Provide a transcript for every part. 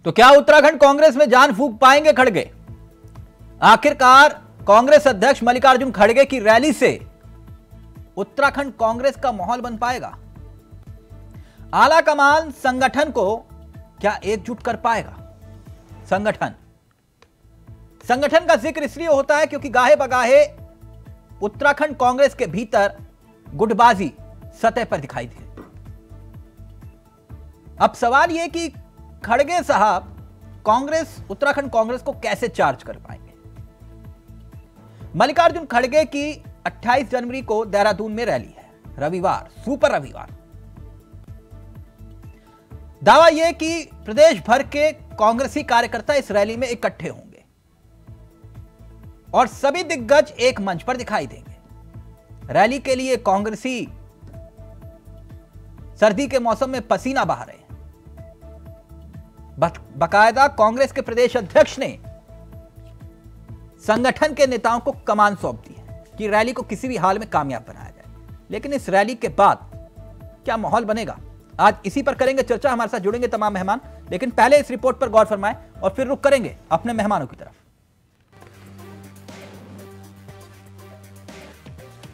तो क्या उत्तराखंड कांग्रेस में जान फूंक पाएंगे खड़गे? आखिरकार कांग्रेस अध्यक्ष मल्लिकार्जुन खड़गे की रैली से उत्तराखंड कांग्रेस का माहौल बन पाएगा? आला कमान संगठन को क्या एकजुट कर पाएगा? संगठन का जिक्र इसलिए होता है क्योंकि गाहे बगाहे उत्तराखंड कांग्रेस के भीतर गुटबाजी सतह पर दिखाई दी। अब सवाल यह कि खड़गे साहब उत्तराखंड कांग्रेस को कैसे चार्ज कर पाएंगे? मल्लिकार्जुन खड़गे की 28 जनवरी को देहरादून में रैली है, रविवार, सुपर रविवार। दावा यह कि प्रदेश भर के कांग्रेसी कार्यकर्ता इस रैली में इकट्ठे होंगे और सभी दिग्गज एक मंच पर दिखाई देंगे। रैली के लिए कांग्रेसी सर्दी के मौसम में पसीना बहा रहे हैं। बाकायदा कांग्रेस के प्रदेश अध्यक्ष ने संगठन के नेताओं को कमान सौंप दी है कि रैली को किसी भी हाल में कामयाब बनाया जाए। लेकिन इस रैली के बाद क्या माहौल बनेगा, आज इसी पर करेंगे चर्चा। हमारे साथ जुड़ेंगे तमाम मेहमान, लेकिन पहले इस रिपोर्ट पर गौर फरमाएं और फिर रुख करेंगे अपने मेहमानों की तरफ।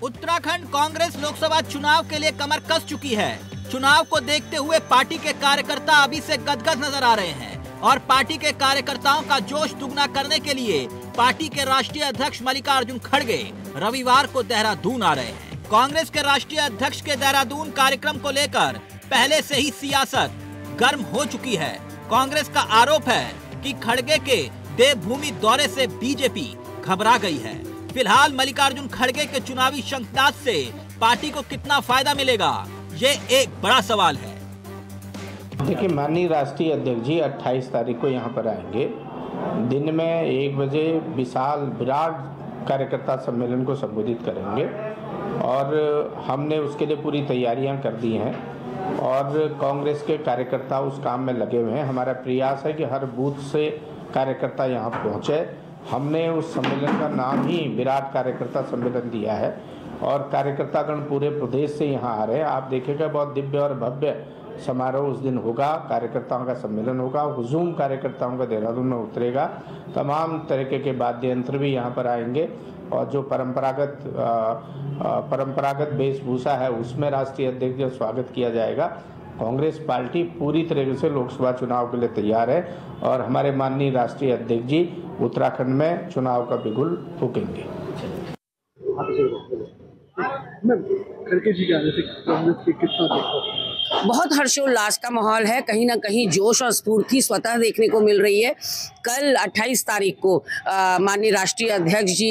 उत्तराखंड कांग्रेस लोकसभा चुनाव के लिए कमर कस चुकी है। चुनाव को देखते हुए पार्टी के कार्यकर्ता अभी से गदगद नजर आ रहे हैं और पार्टी के कार्यकर्ताओं का जोश दुगना करने के लिए पार्टी के राष्ट्रीय अध्यक्ष मल्लिकार्जुन खड़गे रविवार को देहरादून आ रहे हैं। कांग्रेस के राष्ट्रीय अध्यक्ष के देहरादून कार्यक्रम को लेकर पहले से ही सियासत गर्म हो चुकी है। कांग्रेस का आरोप है कि खड़गे के देवभूमि दौरे से बीजेपी घबरा गई है। फिलहाल मल्लिकार्जुन खड़गे के चुनावी शंखनाद से पार्टी को कितना फायदा मिलेगा, ये एक बड़ा सवाल है। देखिए, माननीय राष्ट्रीय अध्यक्ष जी 28 तारीख को यहाँ पर आएंगे। दिन में 1 बजे विराट कार्यकर्ता सम्मेलन को संबोधित करेंगे और हमने उसके लिए पूरी तैयारियां कर दी हैं और कांग्रेस के कार्यकर्ता उस काम में लगे हुए हैं। हमारा प्रयास है कि हर बूथ से कार्यकर्ता यहाँ पहुँचे। हमने उस सम्मेलन का नाम ही विराट कार्यकर्ता सम्मेलन दिया है और कार्यकर्तागण पूरे प्रदेश से यहाँ आ रहे हैं। आप देखेंगे बहुत दिव्य और भव्य समारोह उस दिन होगा। कार्यकर्ताओं का सम्मेलन होगा, हुजूम कार्यकर्ताओं का देहरादून में उतरेगा। तमाम तरीके के वाद्य यंत्र भी यहाँ पर आएंगे और जो परंपरागत वेशभूषा है उसमें राष्ट्रीय अध्यक्ष का स्वागत किया जाएगा। कांग्रेस पार्टी पूरी तरीके से लोकसभा चुनाव के लिए तैयार है और हमारे माननीय राष्ट्रीय अध्यक्ष जी उत्तराखंड में चुनाव का बिगुल फूकेंगे। खड़गे जी के आने से कांग्रेस के कितना देखो? बहुत हर्षोल्लास का माहौल है। कहीं ना कहीं जोश और स्फूर्ति स्वतः देखने को मिल रही है। कल 28 तारीख को माननीय राष्ट्रीय अध्यक्ष जी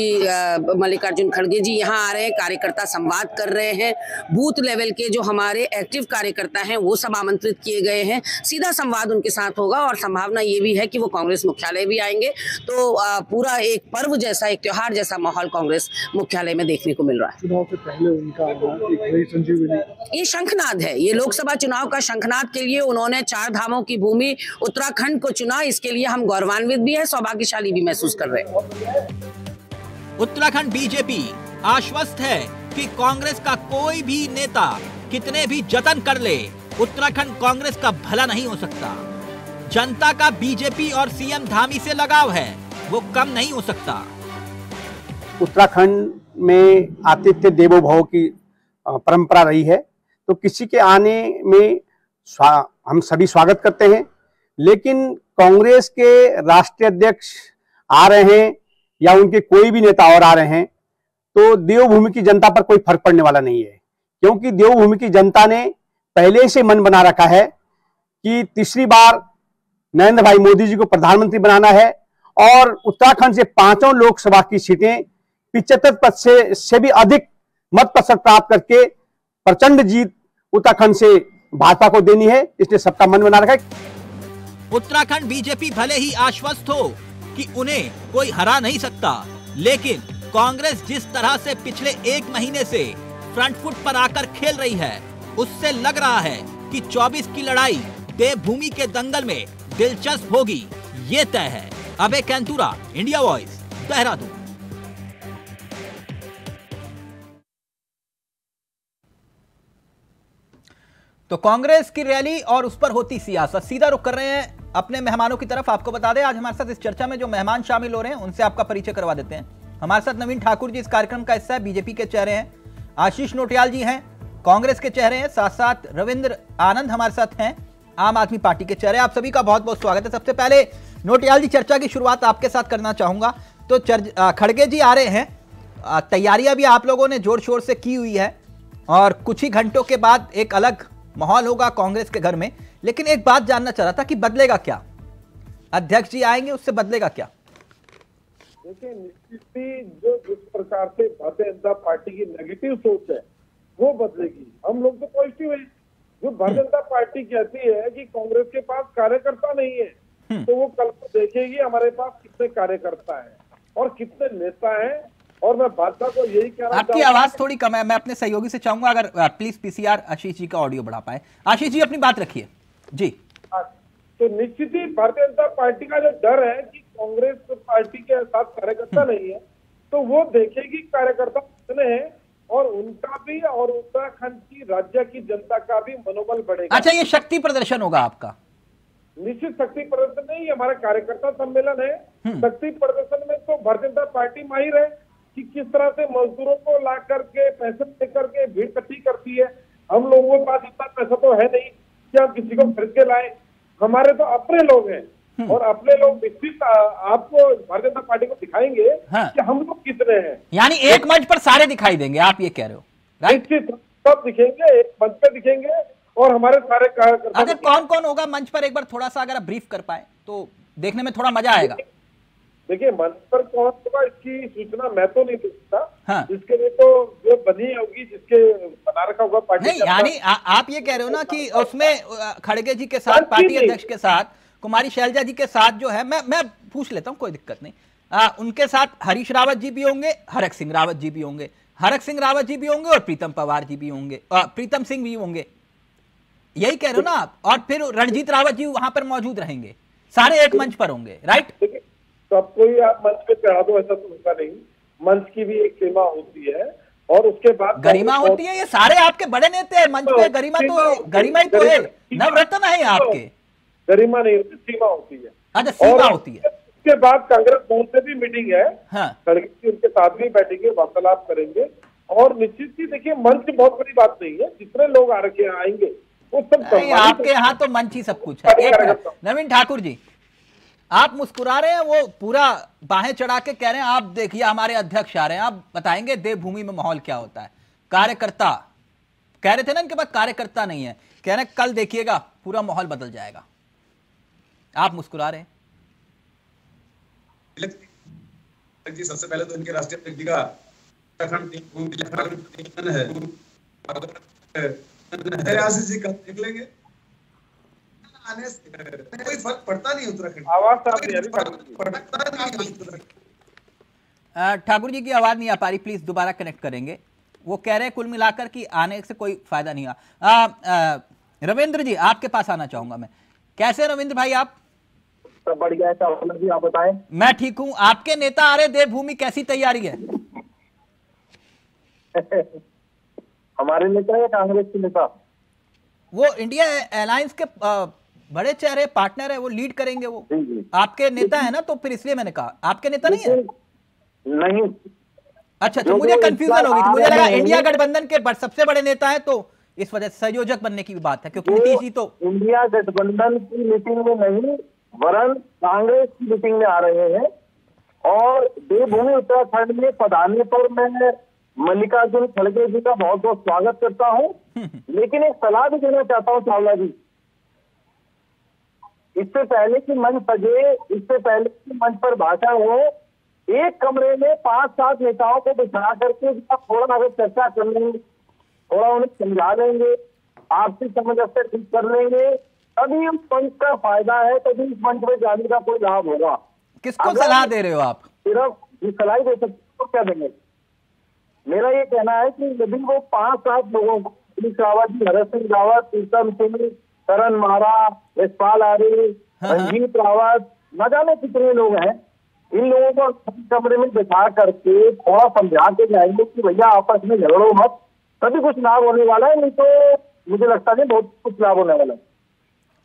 मल्लिकार्जुन खड़गे जी यहाँ आ रहे हैं, कार्यकर्ता संवाद कर रहे हैं। बूथ लेवल के जो हमारे एक्टिव कार्यकर्ता हैं वो सब आमंत्रित किए गए हैं। सीधा संवाद उनके साथ होगा और संभावना ये भी है कि वो कांग्रेस मुख्यालय भी आएंगे। तो पूरा एक पर्व जैसा, एक त्योहार जैसा माहौल कांग्रेस मुख्यालय में देखने को मिल रहा है। चुनाव से पहले उनका एक नई संजीवनी, ये शंखनाद है। ये लोकसभा चुनाव का शंखनाद के लिए उन्होंने 4 धामों की भूमि उत्तराखंड को चुना। इसके लिए हम गौरवान्वित भी है, सौभाग्यशाली भी महसूस कर रहे हैं। उत्तराखंड बीजेपी आश्वस्त है कि कांग्रेस का कोई भी नेता कितने भी जतन कर ले, उत्तराखंड कांग्रेस का भला नहीं हो सकता। जनता का बीजेपी और सीएम धामी से लगाव है, वो कम नहीं हो सकता। उत्तराखंड में आतिथ्य देवो भव की परंपरा रही है, तो किसी के आने में हम सभी स्वागत करते हैं। लेकिन कांग्रेस के राष्ट्रीय अध्यक्ष आ रहे हैं या उनके कोई भी नेता और आ रहे हैं तो देवभूमि की जनता पर कोई फर्क पड़ने वाला नहीं है, क्योंकि देवभूमि की जनता ने पहले से मन बना रखा है कि तीसरी बार नरेंद्र भाई मोदी जी को प्रधानमंत्री बनाना है और उत्तराखंड से 5 लोकसभा की सीटें 75% से भी अधिक मत प्रतिशत प्राप्त करके प्रचंड जीत उत्तराखंड से भाजपा को देनी है। इसलिए सबका मन बना रखा है। उत्तराखंड बीजेपी भले ही आश्वस्त हो कि उन्हें कोई हरा नहीं सकता, लेकिन कांग्रेस जिस तरह से पिछले 1 महीने से फ्रंट फुट पर आकर खेल रही है, उससे लग रहा है कि 24 की लड़ाई देवभूमि के दंगल में दिलचस्प होगी, ये तय है। अभय कैंतुरा, इंडिया वॉइस, देहरादून। तो कांग्रेस की रैली और उस पर होती सियासत। सीधा रुख कर रहे हैं अपने मेहमानों की तरफ। आपको बता दें आज हमारे साथ इस चर्चा में जो मेहमान शामिल हो रहे हैं उनसे आपका परिचय करवा देते हैं। हमारे साथ नवीन ठाकुर जी इस कार्यक्रम का हिस्सा है, बीजेपी के चेहरे हैं। आशीष नोटियाल जी हैं, कांग्रेस के चेहरे हैं। साथ साथ रविंद्र आनंद हमारे साथ हैं, आम आदमी पार्टी के चेहरे। आप सभी का बहुत बहुत स्वागत है। सबसे पहले नोटियाल जी, चर्चा की शुरुआत आपके साथ करना चाहूंगा। तो खड़गे जी आ रहे हैं, तैयारियां भी आप लोगों ने जोर शोर से की हुई है और कुछ ही घंटों के बाद एक अलग माहौल होगा कांग्रेस के घर में। लेकिन एक बात जानना चाह रहा था कि बदलेगा क्या? अध्यक्ष जी आएंगे, उससे बदलेगा क्या? देखिए, निश्चित ही जो जिस प्रकार से भारतीय जनता पार्टी की नेगेटिव सोच है वो बदलेगी। हम लोग तो पॉजिटिव है। जो भारतीय जनता पार्टी कहती है कि कांग्रेस के पास कार्यकर्ता नहीं है, तो वो कल को देखेगी हमारे पास कितने कार्यकर्ता है और कितने नेता है। और मैं भाजपा को यही कहना चाहूंगा। आपकी आवाज थोड़ी कम है, मैं अपने सहयोगी से चाहूंगा अगर प्लीज पीसीआर आशीष जी का ऑडियो बढ़ा पाए। आशीष जी अपनी बात रखिए जी। तो निश्चित ही भारतीय जनता पार्टी का जो डर है कि कांग्रेस पार्टी के साथ कार्यकर्ता नहीं है, तो वो देखेगी कार्यकर्ता कितने हैं और उनका भी और उत्तराखंड की राज्य की जनता का भी मनोबल बढ़ेगा। अच्छा, ये शक्ति प्रदर्शन होगा आपका? निश्चित शक्ति प्रदर्शन नहीं, हमारा कार्यकर्ता सम्मेलन है। शक्ति प्रदर्शन में तो भारतीय जनता पार्टी माहिर है कि किस तरह से मजदूरों को ला करके पैसे देकर के भीड़ इकट्ठी करती है। हम लोगों के पास इतना पैसा तो है नहीं कि हम किसी को खरीद के लाए। हमारे तो अपने लोग हैं और अपने लोग निश्चित आपको भारतीय जनता पार्टी को दिखाएंगे कि हम लोग कितने हैं। यानी एक मंच पर सारे दिखाई देंगे, आप ये कह रहे हो, राइट? निश्चित सब दिखेंगे, एक मंच पर दिखेंगे और हमारे सारे कार्यकर्ता। अगर कौन कौन होगा मंच पर एक बार थोड़ा सा अगर आप ब्रीफ कर पाए तो देखने में थोड़ा मजा आएगा। देखिए, मंच पर कौन होगा इसकी सूचना मैं तो नहीं दे सकता। हाँ। इसके लिए तो जो बनी होगी, जिसके बना रखा होगा पार्टी। नहीं, यानी आप ये कह रहे हो ना कि उसमें खड़गे जी के साथ, पार्टी अध्यक्ष के साथ, कुमारी शैलजा जी के साथ जो है, मैं पूछ लेता हूँ, कोई दिक्कत नहीं। उनके साथ हरीश रावत जी भी होंगे, हरक सिंह रावत जी भी होंगे, हरक सिंह रावत जी भी होंगे और प्रीतम पवार जी भी होंगे, प्रीतम सिंह भी होंगे, यही कह रहे हो ना आप? और फिर रणजीत रावत जी वहां पर मौजूद रहेंगे, सारे एक मंच पर होंगे, राइट? सब कोई आप मंच पे चढ़ा दो ऐसा तो होगा नहीं। मंच की भी एक सीमा होती है और उसके बाद गरिमा होती है। ये सारे आपके बड़े नेता हैं मंच पे, गरिमा ही तो है, नवरत्न है आपके। गरिमा नहीं होती, सीमा होती है। अच्छा, सीमा होती है। उसके बाद कांग्रेस भवन से भी मीटिंग है। हाँ। उनके साथ भी बैठेंगे, वार्तालाप करेंगे और निश्चित ही देखिए, मंच बहुत बड़ी बात नहीं है। जितने लोग आएंगे वो सब आपके यहाँ तो मंच ही सब कुछ है। नवीन ठाकुर जी, आप मुस्कुरा रहे हैं, वो पूरा बाहें चढ़ा के कह रहे हैं आप देखिए हमारे अध्यक्ष आ रहे हैं। आप बताएंगे देवभूमि में माहौल क्या होता है? कार्यकर्ता कह रहे थे ना, इनके पास कार्यकर्ता नहीं है, कह रहे हैं कल देखिएगा पूरा माहौल बदल जाएगा। आप मुस्कुरा रहे हैं। जी, सबसे पहले तो इनके राष्ट्रीय अध्यक्ष का है, आशीष जी कब निकलेंगे? आने से कोई फर्क पड़ता नहीं उत्तराखंड। आवाज ठाकुर जी की आवाज नहीं आ पा रही, प्लीज दोबारा कनेक्ट करेंगे। वो कह रहे हैं कुल मिलाकर कि आने से कोई फायदा नहीं हुआ। रविंद्र जी, आपके पास आना चाहूंगा मैं। कैसे रविंद्र भाई आप? सब बढ़िया है, जी आप बताएं। मैं ठीक हूं। आपके नेता आ रहे देवभूमि, कैसी तैयारी है? हमारे नेता या कांग्रेस के नेता? वो इंडिया अलायंस के बड़े चेहरे, पार्टनर है, वो लीड करेंगे। वो आपके नेता है ना, तो फिर इसलिए मैंने कहा आपके नेता नहीं है। नहीं। अच्छा, तो मुझे कंफ्यूजन होगी, तो मुझे लगा इंडिया गठबंधन के सबसे बड़े नेता है, तो इस वजह से संयोजक बनने की भी बात है, क्योंकि नीतीश जी तो इंडिया गठबंधन की मीटिंग में नहीं, वरन कांग्रेस की मीटिंग में आ रहे हैं। और देवभूमि उत्तराखंड में पधारने पर मैं मल्लिकार्जुन खड़गे जी का बहुत बहुत स्वागत करता हूं। लेकिन एक सलाह भी देना चाहता हूं चावला जी। इससे पहले कि मंच सजे, इससे पहले कि मंच पर भाषण हो, एक कमरे में 5-7 नेताओं को बिठा करके थोड़ा अगर चर्चा कर लेंगे, थोड़ा उन्हें समझा लेंगे, आपसी समझ से ठीक कर लेंगे, तभी उस मंच का फायदा है, तभी इस मंच में जाने का कोई लाभ होगा। किसको सलाह दे रहे हो आप? सिर्फ ये सलाह दे सकते तो क्या देंगे? मेरा ये कहना है कि यदि वो 5-7 लोगों को, रावत जी, हरक सिंह रावत, प्रीतम सिंह, करण मारा, यशपाल आर्य, रंजीत रावत, न जाने कितने लोग हैं, इन लोगों को कमरे में बिठा करके थोड़ा समझा के जाएंगे कि भैया आपस में झगड़ो मत, तभी कुछ लाभ होने वाला है। नहीं तो मुझे लगता नहीं बहुत कुछ लाभ होने वाला है।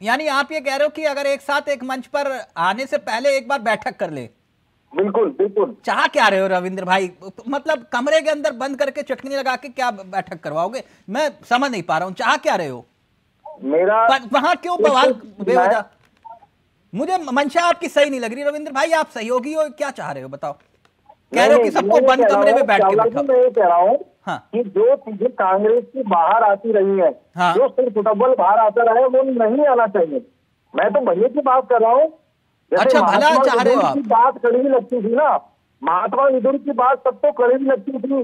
यानी आप ये कह रहे हो कि अगर एक साथ एक मंच पर आने से पहले एक बार बैठक कर ले? बिल्कुल बिल्कुल। चाह क्या रहे हो रविंद्र भाई? मतलब कमरे के अंदर बंद करके चटनी लगा के क्या बैठक करवाओगे? मैं समझ नहीं पा रहा हूँ, चाह क्या रहे हो? मेरा वहां क्यों बवाल बेवजह? मुझे मंशा आपकी सही नहीं लग रही रविंद्र भाई। आप सहयोगी हो, क्या चाह रहे हो बताओ? कह रहे हो कि सबको बंद कमरे में बैठ के बैठा। मैं ये कह रहा हूँ हाँ। कि जो चीजें कांग्रेस की बाहर आती रही है, हाँ। जो सिर्फ डबल बाहर आता रहा है, वो नहीं आना चाहिए। मैं तो भले की बात कर रहा हूँ। अच्छा, भला चाह रहे हो आप? बात कड़वी लगती थी ना, महात्मा विदुर की बात सबको कड़वी लगती थी,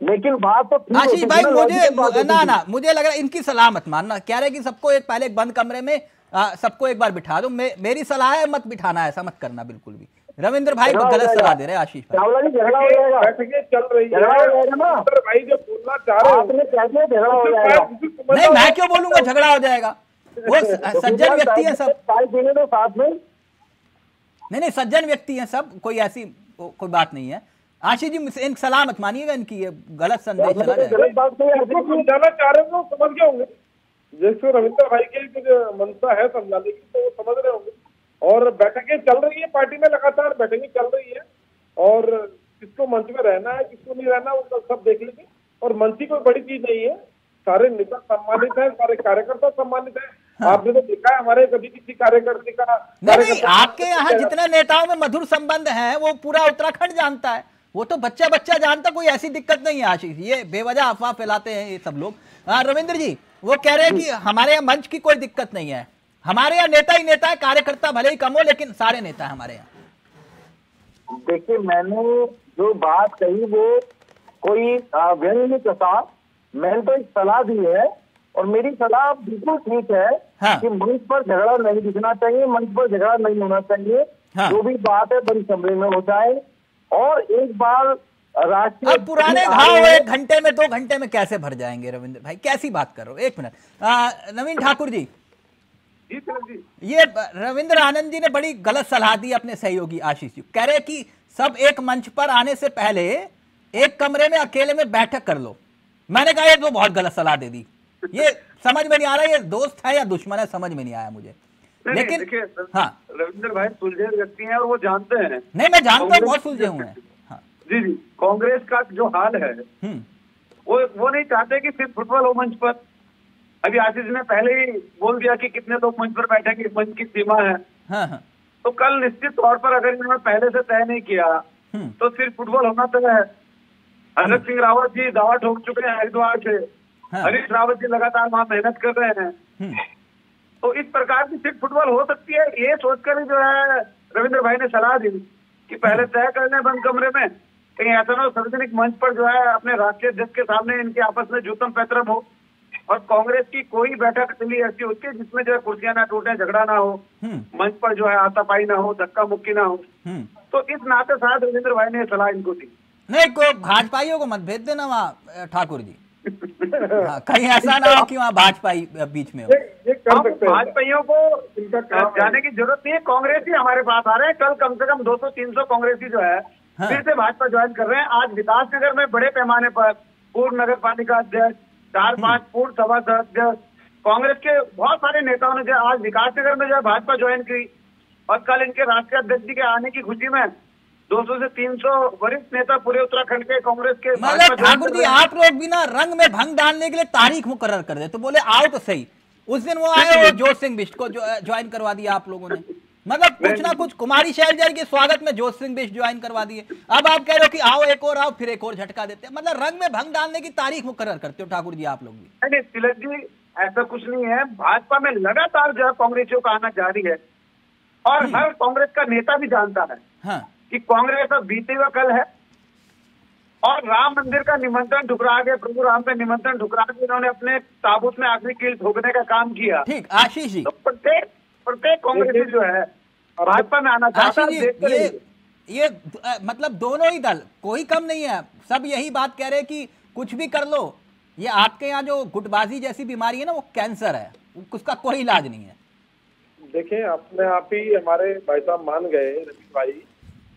लेकिन बात तो आशीष भाई मुझे ना मुझे लग रहा है इनकी सलाह मत मानना। कह रहे कि सबको एक पहले एक बंद कमरे में सबको एक बार बिठा दो। मेरी सलाह है मत बिठाना, ऐसा मत करना बिल्कुल भी। रविंद्र भाई को गलत सलाह दे रहे हैं आशीष भाई। बैठकें चल रही है भाई, जो बोलना चाह रहे हो नहीं, मैं क्यों बोलूंगा झगड़ा हो जाएगा? वो सज्जन व्यक्ति है सब, साथ में नहीं सज्जन व्यक्ति हैं सब, कोई ऐसी कोई बात नहीं है। आशीष जी इन सलाह मत मानिएगा, इनकी ये गलत संदेश चला जाएगा। समझाना चाह रहे हो समझ गए होंगे, जैसे रविंद्र भाई की जो मंशा है समझाने की, तो वो समझ रहे होंगे। और बैठकें चल रही है पार्टी में, लगातार बैठकें चल रही है, और किसको मंच में रहना है किसको नहीं रहना वो सब देख लेंगे। और मंच की कोई बड़ी चीज नहीं है, सारे नेता सम्मानित है, सारे कार्यकर्ता सम्मानित है। हाँ। आपने तो देखा है हमारे कभी किसी कार्यकर्ता का नहीं, आपके यहाँ जितने नेताओं में मधुर संबंध है वो पूरा उत्तराखंड जानता है, वो तो बच्चा बच्चा जानता, कोई ऐसी दिक्कत नहीं है आशीष। ये बेवजह अफवाह फैलाते हैं ये सब लोग। रविंद्र जी वो कह रहे हैं कि हमारे यहाँ मंच की कोई दिक्कत नहीं है, हमारे यहाँ नेता ही नेता है, कार्यकर्ता भले ही कम हो लेकिन सारे नेता है हमारे यहाँ। देखिए मैंने जो बात कही वो कोई व्यंग नहीं करता, मैंने तो एक सलाह दी है, और मेरी सलाह बिल्कुल ठीक है। हाँ। कि मंच पर झगड़ा नहीं दिखना चाहिए, मंच पर झगड़ा नहीं होना चाहिए। हाँ। जो भी बात है बड़ी कमरे में हो जाए। और एक बार राष्ट्रीय पुराने घाव 1 घंटे में 2 घंटे में कैसे भर जाएंगे रविंद्र भाई? कैसी बात कर रहे हो? 1 मिनट नवीन ठाकुर जी, ये रविंद्र आनंद जी ने बड़ी गलत सलाह दी अपने सहयोगी आशीष जी। कह रहे कि सब एक मंच पर आने से पहले एक कमरे में अकेले में बैठक कर लो। मैंने कहा ये तो बहुत गलत सलाह दे दी, ये समझ में नहीं आ रहा ये दोस्त है या दुश्मन है, समझ में नहीं आया मुझे। लेकिन हाँ रविंद्र भाई सुलझे व्यक्ति हैं और वो जानते हैं। नहीं मैं जानता हूँ, बहुत सुलझे हुए हैं। हाँ। जी कांग्रेस का जो हाल है वो नहीं चाहते कि सिर्फ फुटबॉल हो मंच पर। अभी आशीष ने पहले ही बोल दिया कि कितने लोग मंच पर बैठेंगे, मंच की सीमा है। हाँ। तो कल निश्चित तौर पर अगर इन्होंने पहले से तय नहीं किया तो सिर्फ फुटबॉल होना तय है। हरक सिंह रावत जी दावा ठोक चुके हैं हरिद्वार से। हरीश रावत जी लगातार वहां मेहनत कर रहे हैं। तो इस प्रकार की सिर्फ फुटबॉल हो सकती है, ये सोचकर ही जो है रविंद्र भाई ने सलाह दी कि पहले तय कर लें बंद कमरे में, कहीं ऐसा ना हो सार्वजनिक मंच पर जो है अपने राष्ट्रीय अध्यक्ष के सामने इनके आपस में जूतम पैतरम हो। और कांग्रेस की कोई बैठक चली ऐसी होती है जिसमें जो है कुर्सियां ना टूटे, झगड़ा ना हो, मंच पर जो है हाथापाई ना हो, धक्का मुक्की ना हो। तो इस नाते साथ रविंद्र भाई ने सलाह इनको दी। नहीं को भाजपाइयों को मत भेज देना वहाँ ठाकुर जी। कहीं ऐसा ना हो कि वहाँ भाजपा बीच में हो। भाजपाइयों को जाने की जरूरत नहीं है, कांग्रेस ही हमारे पास आ रहे हैं। कल कम से कम 200-300 कांग्रेसी जो है फिर से भाजपा ज्वाइन कर रहे हैं। आज विकासनगर में बड़े पैमाने पर पूर्व नगर पालिका अध्यक्ष, 4-5 पूर्व सभासद अध्यक्ष, कांग्रेस के बहुत सारे नेताओं ने जो आज विकासनगर में जो है भाजपा ज्वाइन की। और कल इनके राष्ट्रीय अध्यक्ष जी के आने की खुशी में 200 से 300 वरिष्ठ नेता पूरे उत्तराखंड के कांग्रेस के। मतलब ठाकुर जी आप लोग भी ना रंग में भंग डालने के लिए तारीख मुकर्रर कर दे, तो बोले आओ तो सही। उस दिन वो आए जोश सिंह बिष्ट को ज्वाइन करवा दिया आप लोगों ने। मतलब कुछ ना कुछ कुमारी शैलजा के स्वागत में जोश सिंह बिष्ट ज्वाइन करवा दिए। अब आप कह रहे हो कि आओ एक और आओ, फिर एक और झटका देते हैं। मतलब रंग में भंग डालने की तारीख मुकर्रर करते हो ठाकुर जी आप लोग भी। नहीं तिलक जी ऐसा कुछ नहीं है, भाजपा में लगातार जो है कांग्रेसियों का आना जारी है। और हर कांग्रेस का नेता भी जानता है कि कांग्रेस अब बीते हुआ कल है। और राम मंदिर का निमंत्रण ठुकरा के, प्रभु राम का निमंत्रण ठुकरा के इन्होंने अपने ताबूत में आखिरी कील ठोकने का काम किया। ठीक आशीष जी, तो प्रत्येक कांग्रेसी जो है भाजपा में आना चाहता है। ये मतलब दोनों ही दल कोई कम नहीं है, सब यही बात कह रहे हैं कि कुछ भी कर लो, ये आपके यहाँ जो गुटबाजी जैसी बीमारी है ना वो कैंसर है, उसका कोई इलाज नहीं है। देखें अपने आप ही हमारे भाई साहब मान गए रवि भाई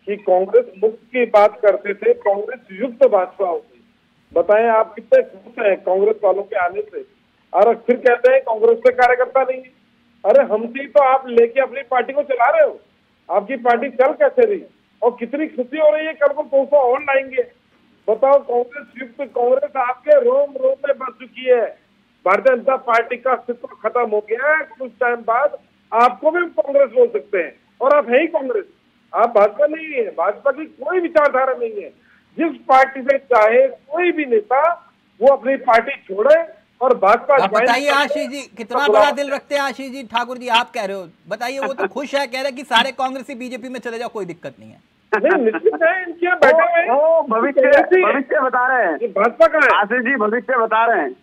कि कांग्रेस मुक्त की बात करते थे, कांग्रेस युक्त भाजपा हो गई। बताएं आप कितने खुश हैं कांग्रेस वालों के आने से? और फिर कहते हैं कांग्रेस में कार्यकर्ता नहीं है। अरे हमसे तो आप लेके अपनी पार्टी को चला रहे हो, आपकी पार्टी चल कैसे रही और कितनी खुशी हो रही है, कल को 200 और लाएंगे। बताओ, कांग्रेस युक्त कांग्रेस आपके रोम रोम में बस चुकी है। भारतीय जनता पार्टी का अस्तित्व खत्म हो गया है। कुछ टाइम बाद आपको भी कांग्रेस बोल सकते हैं, और आप है ही कांग्रेस, आप भाजपा नहीं है। भाजपा की कोई विचारधारा नहीं है। जिस पार्टी से चाहे कोई भी नेता वो अपनी पार्टी छोड़े और भाजपा। आप बताइए आशीष जी, कितना बड़ा दिल रखते हैं आशीष जी। ठाकुर जी आप कह रहे हो, बताइए। वो तो खुश है, कह रहे कि सारे कांग्रेसी बीजेपी में चले जाओ, कोई दिक्कत नहीं है। नहीं, निश्चित है, इनके बैठे हुए भविष्य बता रहे हैं। भाजपा का है आशीष जी, भविष्य बता रहे हैं।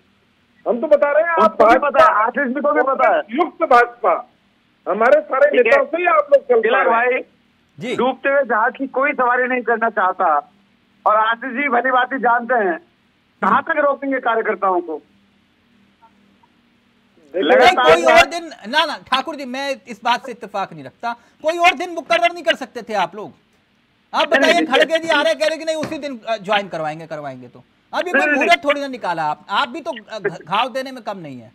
हम तो बता रहे हैं, आप पता है, आशीष जी को भी पता है। युक्त भाजपा हमारे सारे नेताओं से ही आप लोग चल तिलक भाई जी, डूबते हुए जहाज की कोई सवारी नहीं करना चाहता, और आशीष जी भली बात जानते हैं कहाँ तक रोकेंगे कार्यकर्ताओं को। कोई और दिन ना ठाकुर जी, मैं इस बात से इत्तेफाक नहीं रखता। कोई और दिन मुकर्रर नहीं कर सकते थे आप लोग? आप बताइए, खड़गे जी आ रहे कह रहे कि नहीं उसी दिन ज्वाइन करवाएंगे तो अभी कोई मुहूर्त थोड़ी ना निकाला। आप भी तो घाव देने में कम नहीं है।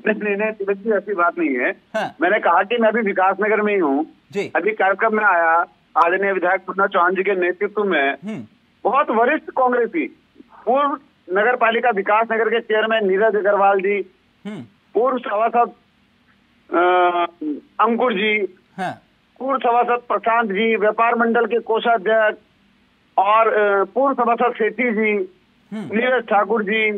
नहीं तिलक जी, ऐसी बात नहीं है। हाँ। मैंने कहा कि मैं अभी विकास नगर में ही हूँ। अभी कार्यक्रम में आया, आदरणीय विधायक मुन्ना चौहान जी के नेतृत्व में बहुत वरिष्ठ कांग्रेसी, पूर्व नगर पालिका विकास नगर के चेयरमैन नीरज अग्रवाल जी, पूर्व सभासद अंकुर जी, पूर्व सभासद प्रशांत जी, व्यापार मंडल के कोषाध्यक्ष, और पूर्व सभासद सेठी जी, नीरज ठाकुर जी,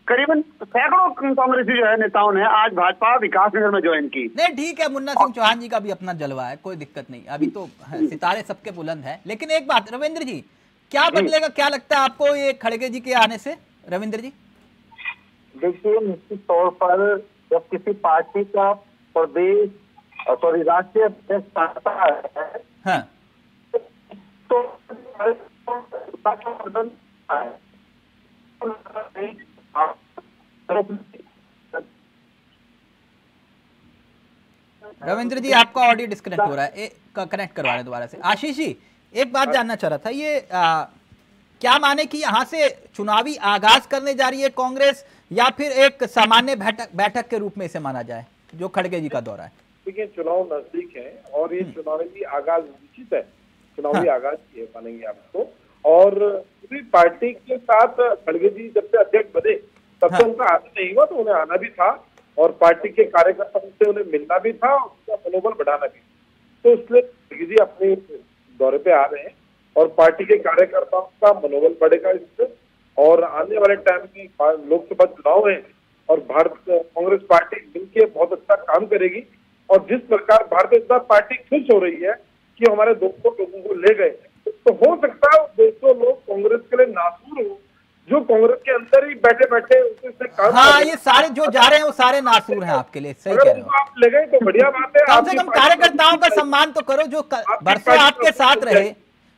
करीबन सैकड़ों कांग्रेसी जो है नेताओं ने आज भाजपा विकास नगर में ज्वाइन की। नहीं ठीक है, मुन्ना सिंह चौहान जी का भी अपना जलवा है, कोई दिक्कत नहीं। अभी तो सितारे सबके बुलंद है। लेकिन एक बात रविंद्र जी, क्या बदलेगा, क्या लगता है आपको ये खड़गे जी के आने से? रविंद्र जी देखिए, निश्चित तौर पर जब किसी पार्टी का प्रदेश सॉरी राष्ट्रीय अध्यक्ष आता है तो रविंद्र जी आपका ऑडियो डिस्कनेक्ट हो रहा है, कनेक्ट करवा रहे दोबारा से। आशीष जी एक बात जानना चाह रहा था, ये क्या माने कि यहाँ से चुनावी आगाज करने जा रही है कांग्रेस, या फिर एक सामान्य बैठक के रूप में इसे माना जाए जो खड़गे जी का दौरा है? देखिए, चुनाव नजदीक है और ये चुनावी आगाज निश्चित है, चुनावी आगाज ये मानेंगे आपको। और पूरी पार्टी के साथ खड़गे जी जब से अध्यक्ष बने तब से उनका आना नहीं हुआ, तो उन्हें आना भी था और पार्टी के कार्यकर्ताओं से उन्हें मिलना भी था और उनका मनोबल बढ़ाना भी। तो इसलिए खड़गे जी अपने दौरे पे आ रहे हैं और पार्टी के कार्यकर्ताओं का मनोबल बढ़ेगा इससे। और आने वाले टाइम की लोकसभा चुनाव है और भारत कांग्रेस पार्टी मिलकर बहुत अच्छा काम करेगी। और जिस प्रकार भारतीय जनता पार्टी खुश हो रही है कि हमारे 200 लोगों को ले गए, तो हो सकता है 200 लोग कांग्रेस के लिए नासूर हो, जो कांग्रेस के अंदर ही बैठे बैठे उससे काम। हाँ, ये सारे जो जा रहे हैं वो सारे नासूर हैं आपके लिए, सही कह रहे हो। आप ले गए तो बढ़िया बात है। कम से कम कार्यकर्ताओं का सम्मान तो करो जो बरसों आपके साथ रहे।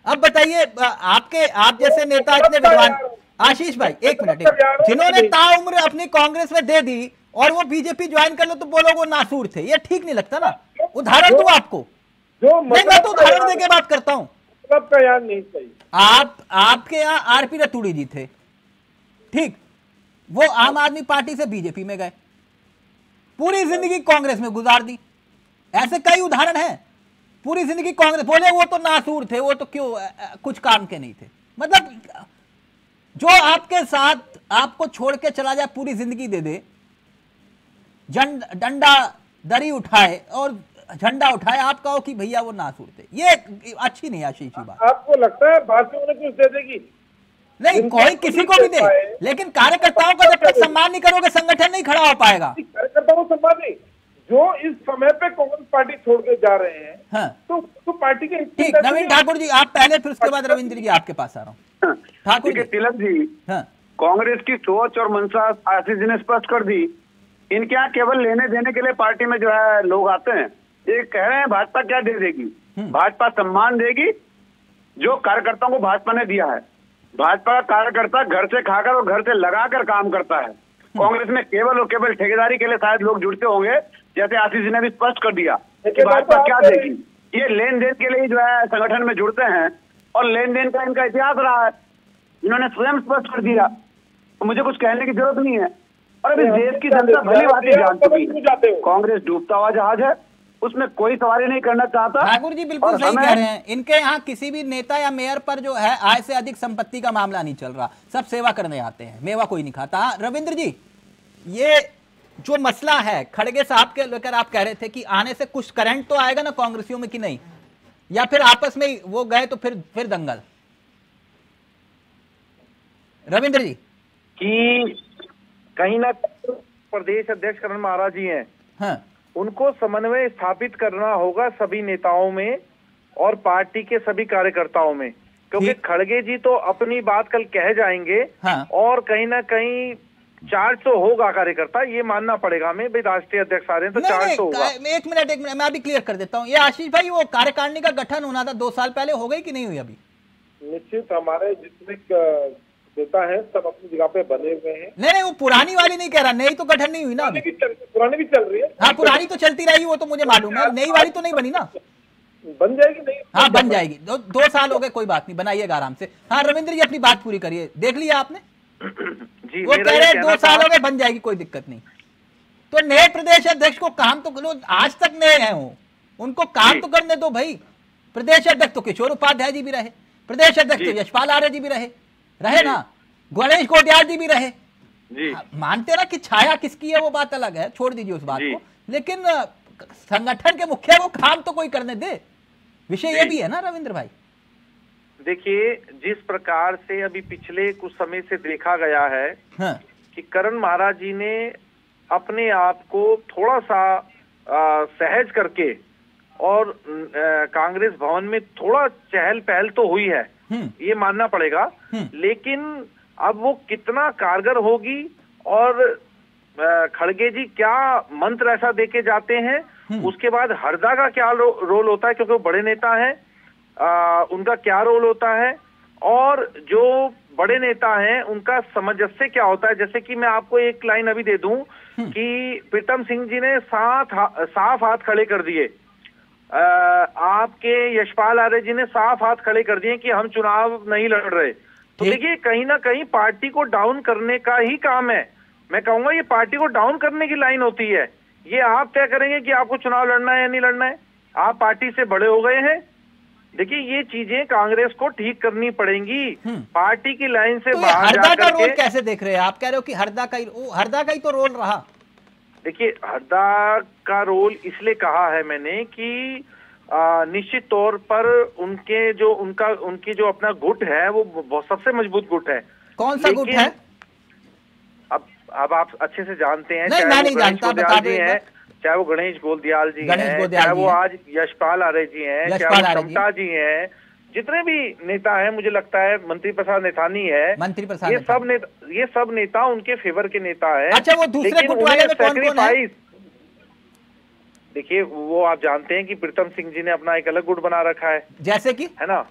अब बताइए, आप जैसे नेता इतने विद्वान, आशीष भाई एक मिनट, जिन्होंने ताउम्र अपनी कांग्रेस में दे दी और वो बीजेपी ज्वाइन कर लो तो बोलो वो नासूर थे, ये ठीक नहीं लगता ना। उदाहरण दूं आपको, नहीं मैं तो उदाहरण देके बात करता हूँ। सबका याद नहीं चाहिए। आपके यहाँ आरपी रतूड़ी जी थे, ठीक, वो आम आदमी पार्टी से बीजेपी में गए, पूरी जिंदगी कांग्रेस में गुजार दी। ऐसे कई उदाहरण हैं, पूरी जिंदगी कांग्रेस, बोले वो तो नासूर थे, वो तो क्यों कुछ काम के नहीं थे। मतलब जो आपके साथ आपको छोड़ के चला जाए, पूरी जिंदगी दे दे, डंडा दरी उठाए और झंडा उठाए, आप कहो कि भैया वो नासूर थे, ये अच्छी नहीं आशीष जी बात। आपको लगता है भाजपा उन्हें कुछ दे देगी? नहीं, कोई किसी को भी दे, लेकिन कार्यकर्ताओं का जब तक सम्मान नहीं करोगे संगठन नहीं खड़ा हो पाएगा। कार्यकर्ताओं को सम्मान नहीं, जो इस समय पे कांग्रेस पार्टी छोड़ के जा रहे हैं, हाँ। तो पार्टी के ठीक। नवीन ठाकुर जी आप पहले, फिर उसके बाद रविंद्र जी आपके पास आ रहा हूँ। ठाकुर जी, तिलक जी, कांग्रेस की सोच और मंशा आशीष जी ने स्पष्ट कर दी। इनके यहाँ केवल लेने देने के लिए पार्टी में जो है लोग आते हैं। ये कह रहे हैं भाजपा क्या दे देगी, भाजपा सम्मान देगी जो कार्यकर्ताओं को भाजपा ने दिया है। भाजपा का कार्यकर्ता घर से खाकर और घर से लगाकर काम करता है। कांग्रेस में केवल और केवल ठेकेदारी के लिए शायद लोग जुड़ते होंगे, जैसे आशीष जी ने भी स्पष्ट कर दिया कि भाजपा क्या देगी। ये लेन देन के लिए जो है संगठन में जुड़ते हैं और लेन देन का इनका इतिहास रहा है। इन्होंने स्वयं स्पष्ट कर दिया, तो मुझे कुछ कहने की जरूरत नहीं है। और अभी देश की जनता भली भांति जान चुकी है कांग्रेस डूबता हुआ जहाज है, उसमें कोई सवारी नहीं करना चाहता। ठाकुर जी बिल्कुल सही कह रहे हैं। इनके यहाँ किसी भी नेता या मेयर पर जो है आय से अधिक संपत्ति का मामला नहीं चल रहा, सब सेवा करने आते हैं, मेवा कोई नहीं खाता। रविंद्र जी, ये जो मसला है खड़गे साहब के लेकर आप कह रहे थे कि आने से कुछ करंट तो आएगा ना कांग्रेसियों में कि नहीं, या फिर आपस में वो गए तो फिर दंगल? रविंद्र जी, कि कहीं ना प्रदेश अध्यक्ष करण महाराज जी हैं, हाँ, उनको समन्वय स्थापित करना होगा सभी नेताओं में और पार्टी के सभी कार्यकर्ताओं में, क्योंकि खड़गे जी तो अपनी बात कल कह जाएंगे, हाँ, और कहीं ना कहीं चार्ज तो होगा कार्यकर्ता, ये मानना पड़ेगा हमें, भाई राष्ट्रीय अध्यक्ष आ रहे हैं तो चार्ज तो होगा। एक मिनट मैं अभी क्लियर कर देता हूँ। ये आशीष भाई, वो कार्यकारिणी का गठन होना था 2 साल पहले, हो गई कि नहीं हुई अभी? निश्चित हमारे जितने नेता है सब अपनी जगह पे बने हुए हैं। नहीं, वो पुरानी वाली नहीं कह रहा, नई तो गठन नहीं हुई ना अभी। पुरानी भी चल रही है। हाँ, पुरानी तो चलती रहेगी, वो तो मुझे मालूम है, नई वाली तो नहीं बनी ना। बन जाएगी नहीं? हाँ, बन जाएगी। 2 साल हो गए, कोई बात नहीं, बनाइएगा आराम से। हाँ रविंद्र जी, अपनी बात पूरी करिए। देख लिया आपने जी, वो कह रहे 2 साल हो गए, बन जाएगी, कोई दिक्कत नहीं। तो नए प्रदेश अध्यक्ष को काम तो, आज तक नए हैं वो, उनको काम तो करने दो भाई। प्रदेश अध्यक्ष तो किशोर उपाध्याय जी भी रहे, प्रदेश अध्यक्ष तो यशपाल आर्य जी भी रहे ना, गणेश गोटियाल जी भी रहे जी। मानते ना कि छाया किसकी है वो बात अलग है, छोड़ दीजिए उस बात को, लेकिन संगठन के मुखिया को काम तो कोई करने दे। विषय ये भी है ना रविंद्र भाई। देखिए, जिस प्रकार से अभी पिछले कुछ समय से देखा गया है, हाँ, कि करण महाराज जी ने अपने आप को थोड़ा सा सहज करके और कांग्रेस भवन में थोड़ा चहल पहल तो हुई है, ये मानना पड़ेगा, लेकिन अब वो कितना कारगर होगी और खड़गे जी क्या मंत्र ऐसा देके जाते हैं, उसके बाद हरदा का क्या रोल होता है, क्योंकि वो बड़े नेता हैं, उनका क्या रोल होता है, और जो बड़े नेता हैं उनका सामंजस्य क्या होता है। जैसे कि मैं आपको एक लाइन अभी दे दूं कि प्रीतम सिंह जी ने साफ हाथ खड़े कर दिए, आपके यशपाल आर्य जी ने साफ हाथ खड़े कर दिए कि हम चुनाव नहीं लड़ रहे। तो देखिए, कहीं ना कहीं पार्टी को डाउन करने का ही काम है। मैं कहूंगा ये पार्टी को डाउन करने की लाइन होती है। ये आप तय करेंगे कि आपको चुनाव लड़ना है या नहीं लड़ना है, आप पार्टी से बड़े हो गए हैं। देखिए, ये चीजें कांग्रेस को ठीक करनी पड़ेंगी, पार्टी की लाइन से बाहर हरदा का रोल कैसे देख रहे हैं आप? कह रहे हो कि हरदा का ही तो रोल रहा। देखिए, हरदा का रोल इसलिए कहा है मैंने कि निश्चित तौर पर उनकी जो अपना गुट है वो सबसे मजबूत गुट है। कौन सा गुट है? अब आप अच्छे से जानते हैं, नहीं, मैं नहीं जानता, बता दीजिए। चाहे वो गणेश गोलदियाल जी हैं, चाहे वो आज यशपाल आर्य जी हैं, चाहे वो समता जी हैं, जितने भी नेता हैं, मुझे लगता है मंत्री प्रसाद नैथानी है, ये सब नेता उनके फेवर के नेता है। अच्छा, वो दूसरे गुट वाले में कौन-कौन है? देखिए, वो आप जानते हैं कि प्रीतम सिंह जी ने अपना एक अलग गुट बना रखा है, जैसे कि, है ना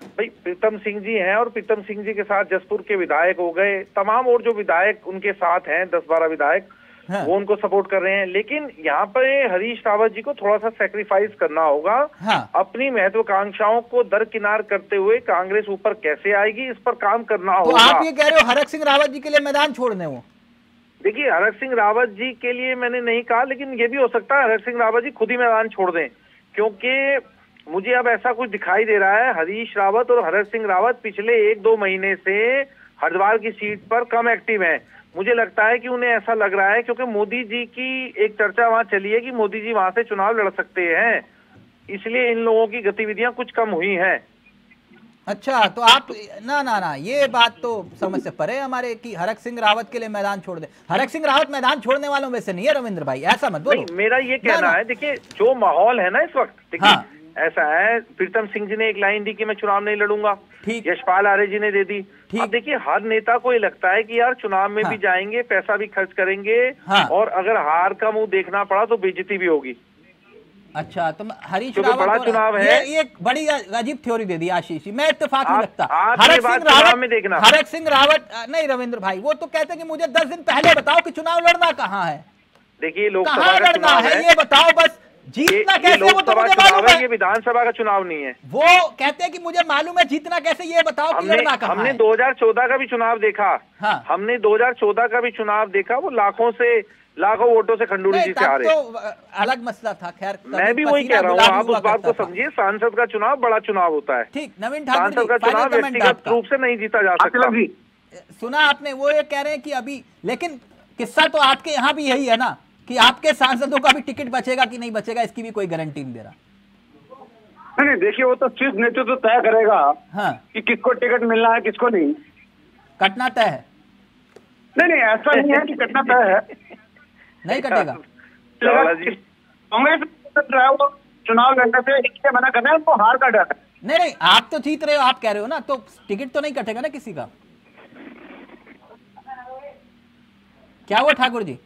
भाई, प्रीतम सिंह जी हैं और प्रीतम सिंह जी के साथ जसपुर के विधायक हो गए, तमाम और जो विधायक उनके साथ हैं 10-12 विधायक, हाँ, वो उनको सपोर्ट कर रहे हैं। लेकिन यहाँ पर हरीश रावत जी को थोड़ा सा सैक्रिफाइस करना होगा, हाँ, अपनी महत्वाकांक्षाओं को दरकिनार करते हुए कांग्रेस ऊपर कैसे आएगी, इस पर काम करना होगा। तो आप ये कह रहे हो हरक सिंह रावत जी के लिए मैदान छोड़ने? वो देखिए, हरक सिंह रावत जी के लिए मैंने नहीं कहा, लेकिन ये भी हो सकता है हरक सिंह रावत जी खुद ही मैदान छोड़ दें, क्योंकि मुझे अब ऐसा कुछ दिखाई दे रहा है, हरीश रावत और हरक सिंह रावत पिछले 1-2 महीने से हरिद्वार की सीट पर कम एक्टिव हैं। मुझे लगता है कि उन्हें ऐसा लग रहा है, क्योंकि मोदी जी की एक चर्चा वहां चली है कि मोदी जी वहां से चुनाव लड़ सकते हैं, इसलिए इन लोगों की गतिविधियां कुछ कम हुई हैं। अच्छा, तो आप ना ये बात तो समझ से परे हमारे कि हरक सिंह रावत के लिए मैदान छोड़ दे। हरक सिंह रावत मैदान छोड़ने वालों में से नहीं है रविंद्र भाई, ऐसा मत बोलो। मेरा ये कहना है, देखिए जो माहौल है ना इस वक्त, देखिए, हाँ, ऐसा है, प्रीतम सिंह जी ने एक लाइन दी कि मैं चुनाव नहीं लड़ूंगा, यशपाल आर्य जी ने दे दी। अब देखिए, हर नेता को ये लगता है कि यार चुनाव में भी जाएंगे, पैसा भी खर्च करेंगे, और अगर हार का मुंह देखना पड़ा तो बेइज्जती भी होगी। अच्छा, तो हरीश रावत बड़ा चुनाव है, ये बड़ी अजीब थ्योरी दे दी आशीष, मैं इत्तेफाक नहीं रखता। हरक सिंह रावत नहीं रविंद्र भाई, वो तो कहते हैं कि मुझे 10 दिन पहले बताओ कि चुनाव लड़ना कहाँ है, देखिए कहाँ लड़ना है ये बताओ, बस जीतना कैसे, वो तो मुझे मालूम है। ये विधानसभा का चुनाव नहीं है। वो कहते हैं कि मुझे मालूम है जीतना कैसे, ये बताओ कि लड़ना कहाँ है। हमने 2014 का भी चुनाव देखा। हाँ। हमने 2014 का भी चुनाव देखा, वो लाखों वोटों से खंडूरी जी से हारे। तो अलग मसला था। खैर मैं भी वही कह रहा हूँ, आप उस बात को समझिए। सांसद का चुनाव बड़ा चुनाव होता है। ठीक, नवीन ठाकुर जी, सांसद का चुनाव व्यक्तिगत रूप से नहीं जीता जा सकता। सुना आपने, वो ये कह रहे हैं कि अभी, लेकिन किस्सा तो आपके यहाँ भी यही है ना कि आपके सांसदों का भी टिकट बचेगा कि नहीं बचेगा, इसकी भी कोई गारंटी नहीं दे रहा। नहीं, देखिए वो तो शीर्ष नेतृत्व तय करेगा। हाँ। कि किसको टिकट मिलना है, किसको नहीं। कटना तय है? नहीं, ऐसा नहीं है कि कटना तय है। नहीं कटेगा। कांग्रेस वो चुनाव लड़ने से इसलिए मना करना है, उनको हार का डर है। नहीं, आप तो जीत रहे हो, आप कह रहे हो ना, तो टिकट तो नहीं कटेगा ना किसी का। क्या हुआ ठाकुर जी?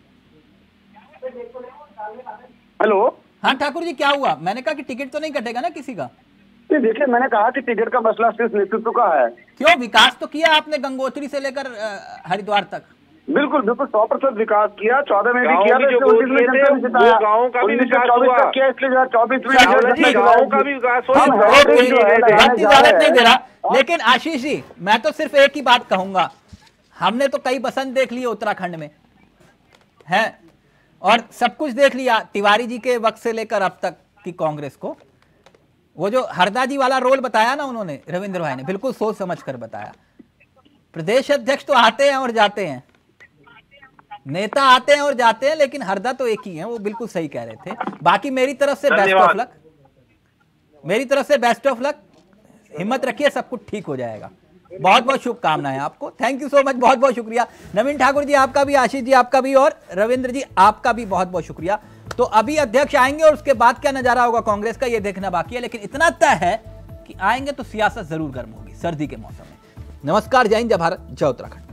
हेलो। हाँ ठाकुर जी, क्या हुआ? मैंने कहा कि टिकट तो नहीं कटेगा ना किसी का। देखिए, मैंने कहा कि टिकट का मसला सिर्फ नेतृत्व का है। क्यों? विकास तो किया आपने गंगोत्री से लेकर हरिद्वार तक। बिल्कुल 100% विकास किया। 14 में भी किया, गाँव का भी विकास हुआ, 24 में गाँव का भी विकास हुआ। इजाजत नहीं दे रहा, लेकिन आशीष जी, मैं तो सिर्फ एक ही बात कहूंगा, हमने तो कई बसंत देख लिए उत्तराखंड में है, और सब कुछ देख लिया तिवारी जी के वक्त से लेकर अब तक की कांग्रेस को। वो जो हरदा जी वाला रोल बताया ना उन्होंने, रविंद्र भाई ने बिल्कुल सोच समझ कर बताया। प्रदेश अध्यक्ष तो आते हैं और जाते हैं, नेता आते हैं और जाते हैं, लेकिन हरदा तो एक ही है। वो बिल्कुल सही कह रहे थे। बाकी मेरी तरफ से बेस्ट ऑफ लक, मेरी तरफ से बेस्ट ऑफ लक। हिम्मत रखिए, सब कुछ ठीक हो जाएगा। बहुत बहुत शुभकामनाएं आपको। थैंक यू सो मच, बहुत बहुत शुक्रिया नवीन ठाकुर जी, आपका भी, आशीष जी आपका भी, और रविंद्र जी आपका भी बहुत बहुत शुक्रिया। तो अभी अध्यक्ष आएंगे और उसके बाद क्या नजारा होगा कांग्रेस का, ये देखना बाकी है, लेकिन इतना तय है कि आएंगे तो सियासत जरूर गर्म होगी सर्दी के मौसम में। नमस्कार, जय हिंद, जय भारत, जय उत्तराखंड।